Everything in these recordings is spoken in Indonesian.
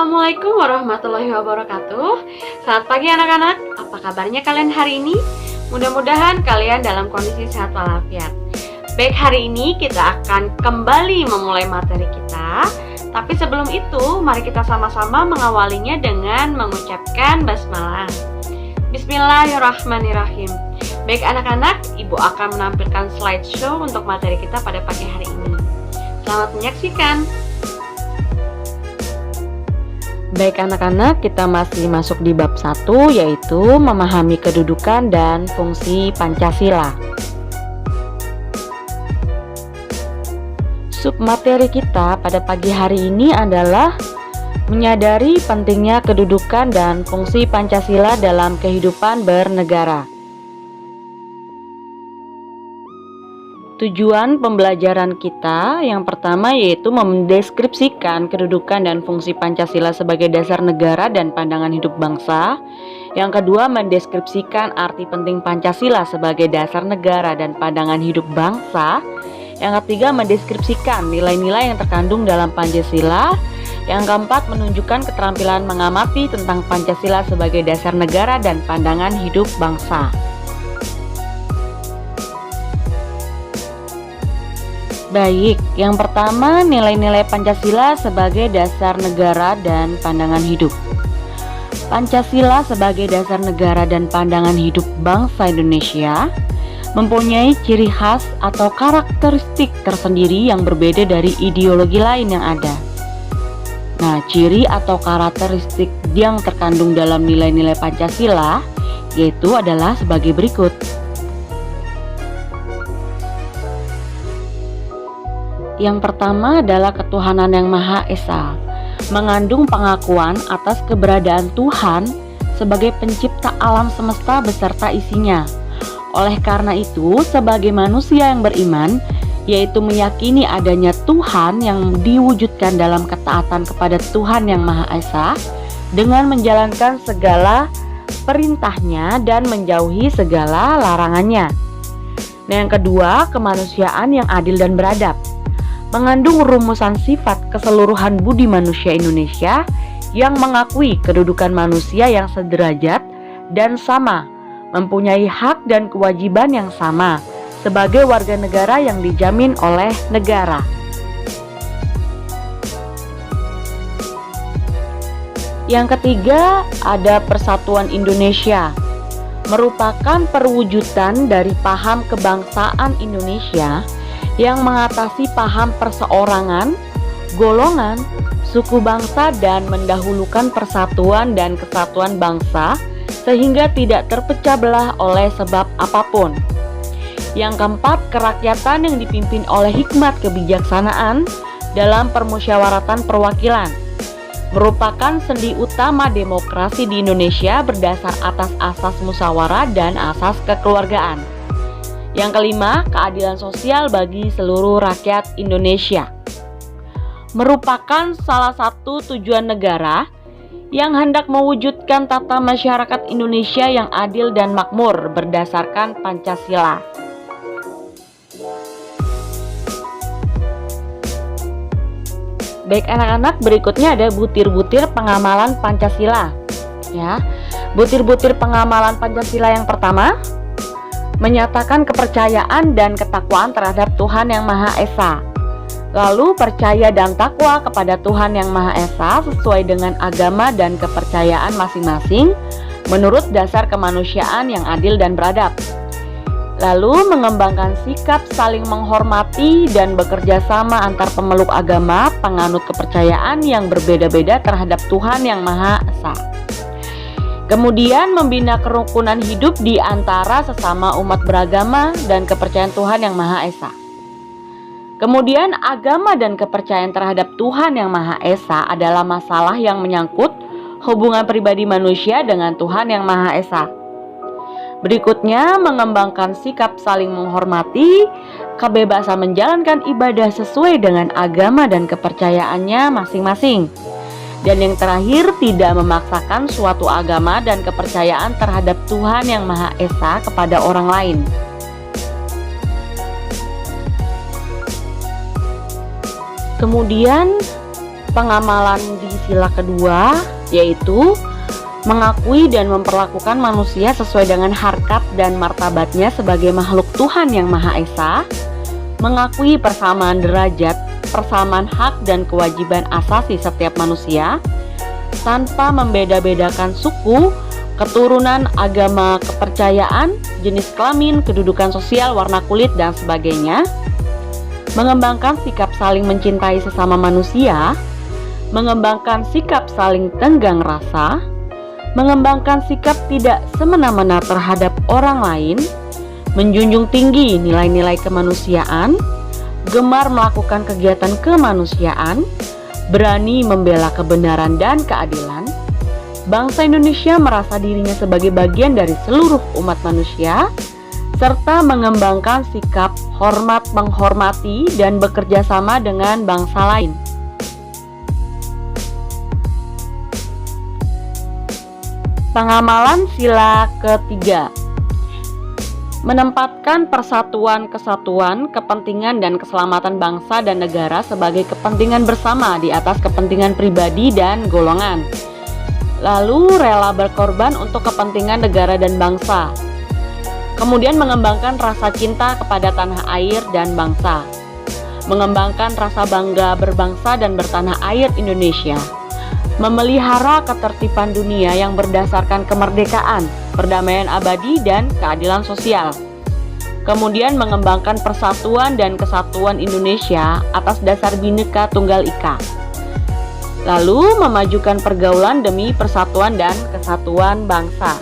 Assalamualaikum warahmatullahi wabarakatuh. Selamat pagi anak-anak, apa kabarnya kalian hari ini? Mudah-mudahan kalian dalam kondisi sehat walafiat. Baik, hari ini kita akan kembali memulai materi kita. Tapi sebelum itu, mari kita sama-sama mengawalinya dengan mengucapkan basmalah. Bismillahirrahmanirrahim. Baik anak-anak, Ibu akan menampilkan slideshow untuk materi kita pada pagi hari ini. Selamat menyaksikan. Baik anak-anak, kita masih masuk di bab 1, yaitu memahami kedudukan dan fungsi Pancasila. Submateri kita pada pagi hari ini adalah menyadari pentingnya kedudukan dan fungsi Pancasila dalam kehidupan bernegara. Tujuan pembelajaran kita yang pertama yaitu mendeskripsikan kedudukan dan fungsi Pancasila sebagai dasar negara dan pandangan hidup bangsa. Yang kedua, mendeskripsikan arti penting Pancasila sebagai dasar negara dan pandangan hidup bangsa. Yang ketiga, mendeskripsikan nilai-nilai yang terkandung dalam Pancasila. Yang keempat, menunjukkan keterampilan mengamati tentang Pancasila sebagai dasar negara dan pandangan hidup bangsa. Baik, yang pertama nilai-nilai Pancasila sebagai dasar negara dan pandangan hidup. Pancasila sebagai dasar negara dan pandangan hidup bangsa Indonesia mempunyai ciri khas atau karakteristik tersendiri yang berbeda dari ideologi lain yang ada. Nah, ciri atau karakteristik yang terkandung dalam nilai-nilai Pancasila yaitu adalah sebagai berikut. Yang pertama adalah ketuhanan yang Maha Esa, mengandung pengakuan atas keberadaan Tuhan sebagai pencipta alam semesta beserta isinya. Oleh karena itu, sebagai manusia yang beriman, yaitu meyakini adanya Tuhan yang diwujudkan dalam ketaatan kepada Tuhan yang Maha Esa dengan menjalankan segala perintahnya dan menjauhi segala larangannya. Nah, yang kedua, kemanusiaan yang adil dan beradab, mengandung rumusan sifat keseluruhan budi manusia Indonesia yang mengakui kedudukan manusia yang sederajat dan sama, mempunyai hak dan kewajiban yang sama sebagai warga negara yang dijamin oleh negara. Yang ketiga, ada Persatuan Indonesia, merupakan perwujudan dari paham kebangsaan Indonesia yang mengatasi paham perseorangan, golongan, suku bangsa dan mendahulukan persatuan dan kesatuan bangsa sehingga tidak terpecah belah oleh sebab apapun. Yang keempat, kerakyatan yang dipimpin oleh hikmat kebijaksanaan dalam permusyawaratan perwakilan, merupakan sendi utama demokrasi di Indonesia berdasar atas asas musyawarah dan asas kekeluargaan. Yang kelima, keadilan sosial bagi seluruh rakyat Indonesia, merupakan salah satu tujuan negara yang hendak mewujudkan tata masyarakat Indonesia yang adil dan makmur berdasarkan Pancasila. Baik anak-anak, berikutnya ada butir-butir pengamalan Pancasila. Ya, butir-butir pengamalan Pancasila yang pertama, menyatakan kepercayaan dan ketakwaan terhadap Tuhan yang Maha Esa. Lalu percaya dan takwa kepada Tuhan yang Maha Esa sesuai dengan agama dan kepercayaan masing-masing menurut dasar kemanusiaan yang adil dan beradab. Lalu mengembangkan sikap saling menghormati dan bekerja sama antar pemeluk agama, penganut kepercayaan yang berbeda-beda terhadap Tuhan yang Maha Esa. Kemudian membina kerukunan hidup di antara sesama umat beragama dan kepercayaan Tuhan yang Maha Esa. Kemudian agama dan kepercayaan terhadap Tuhan yang Maha Esa adalah masalah yang menyangkut hubungan pribadi manusia dengan Tuhan yang Maha Esa. Berikutnya, mengembangkan sikap saling menghormati, kebebasan menjalankan ibadah sesuai dengan agama dan kepercayaannya masing-masing. Dan yang terakhir, tidak memaksakan suatu agama dan kepercayaan terhadap Tuhan yang Maha Esa kepada orang lain. Kemudian Pengamalan di sila kedua yaitu mengakui dan memperlakukan manusia sesuai dengan harkat dan martabatnya sebagai makhluk Tuhan yang Maha Esa, mengakui persamaan derajat, persamaan hak dan kewajiban asasi setiap manusia, tanpa membeda-bedakan suku, keturunan, agama, kepercayaan, jenis kelamin, kedudukan sosial, warna kulit, dan sebagainya, mengembangkan sikap saling mencintai sesama manusia, mengembangkan sikap saling tenggang rasa, mengembangkan sikap tidak semena-mena terhadap orang lain, menjunjung tinggi nilai-nilai kemanusiaan, gemar melakukan kegiatan kemanusiaan, berani membela kebenaran dan keadilan. Bangsa Indonesia merasa dirinya sebagai bagian dari seluruh umat manusia, serta mengembangkan sikap hormat menghormati dan bekerja sama dengan bangsa lain. Pengamalan sila ketiga, menempatkan persatuan, kesatuan, kepentingan dan keselamatan bangsa dan negara sebagai kepentingan bersama di atas kepentingan pribadi dan golongan. Lalu rela berkorban untuk kepentingan negara dan bangsa. Kemudian mengembangkan rasa cinta kepada tanah air dan bangsa. Mengembangkan rasa bangga berbangsa dan bertanah air Indonesia. Memelihara ketertiban dunia yang berdasarkan kemerdekaan, perdamaian abadi, dan keadilan sosial. Kemudian mengembangkan persatuan dan kesatuan Indonesia atas dasar Bhinneka Tunggal Ika. Lalu memajukan pergaulan demi persatuan dan kesatuan bangsa.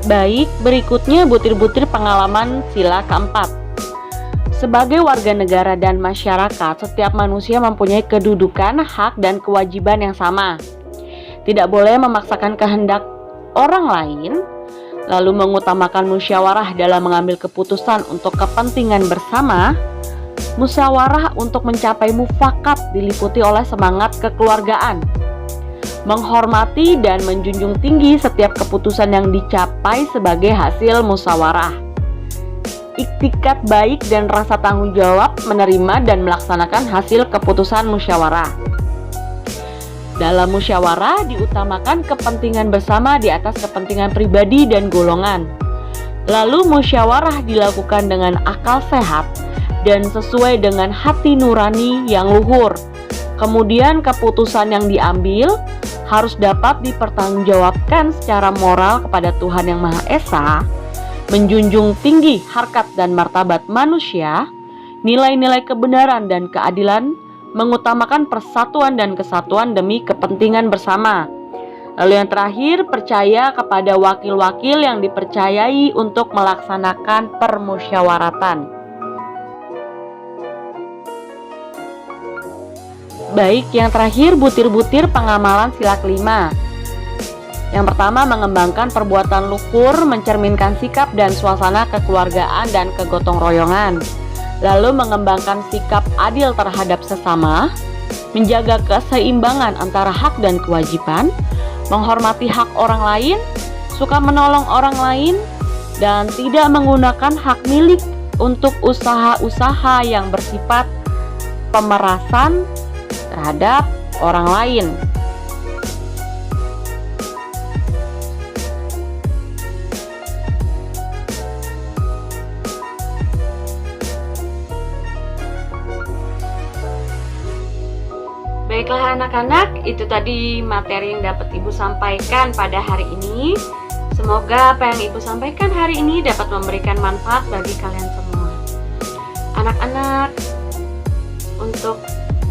Baik, berikutnya butir-butir pengalaman sila keempat. Sebagai warga negara dan masyarakat, setiap manusia mempunyai kedudukan, hak, dan kewajiban yang sama. Tidak boleh memaksakan kehendak orang lain, lalu mengutamakan musyawarah dalam mengambil keputusan untuk kepentingan bersama. Musyawarah untuk mencapai mufakat diliputi oleh semangat kekeluargaan. Menghormati dan menjunjung tinggi setiap keputusan yang dicapai sebagai hasil musyawarah. Iktikat baik dan rasa tanggung jawab menerima dan melaksanakan hasil keputusan musyawarah. Dalam musyawarah diutamakan kepentingan bersama di atas kepentingan pribadi dan golongan. Lalu musyawarah dilakukan dengan akal sehat dan sesuai dengan hati nurani yang luhur. Kemudian keputusan yang diambil harus dapat dipertanggungjawabkan secara moral kepada Tuhan Yang Maha Esa, menjunjung tinggi harkat dan martabat manusia, nilai-nilai kebenaran dan keadilan, mengutamakan persatuan dan kesatuan demi kepentingan bersama. Lalu yang terakhir, percaya kepada wakil-wakil yang dipercayai untuk melaksanakan permusyawaratan. Baik, yang terakhir butir-butir pengamalan sila kelima. Yang pertama, mengembangkan perbuatan luhur, mencerminkan sikap dan suasana kekeluargaan dan kegotong royongan. Lalu mengembangkan sikap adil terhadap sesama, menjaga keseimbangan antara hak dan kewajiban, menghormati hak orang lain, suka menolong orang lain, dan tidak menggunakan hak milik untuk usaha-usaha yang bersifat pemerasan terhadap orang lain. Baiklah anak-anak, itu tadi materi yang dapat Ibu sampaikan pada hari ini. Semoga apa yang Ibu sampaikan hari ini dapat memberikan manfaat bagi kalian semua. Anak-anak, untuk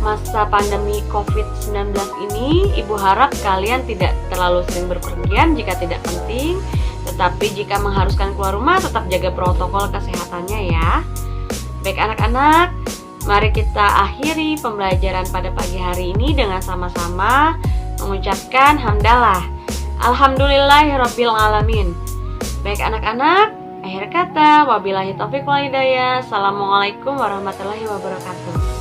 masa pandemi COVID-19 ini, Ibu harap kalian tidak terlalu sering berpergian jika tidak penting. Tetapi jika mengharuskan keluar rumah, tetap jaga protokol kesehatannya ya. Baik anak-anak, mari kita akhiri pembelajaran pada pagi hari ini dengan sama-sama mengucapkan hamdalah. Alhamdulillahirabbil alamin. Baik anak-anak, akhir kata wabillahi taufiq wal hidayah. Assalamualaikum warahmatullahi wabarakatuh.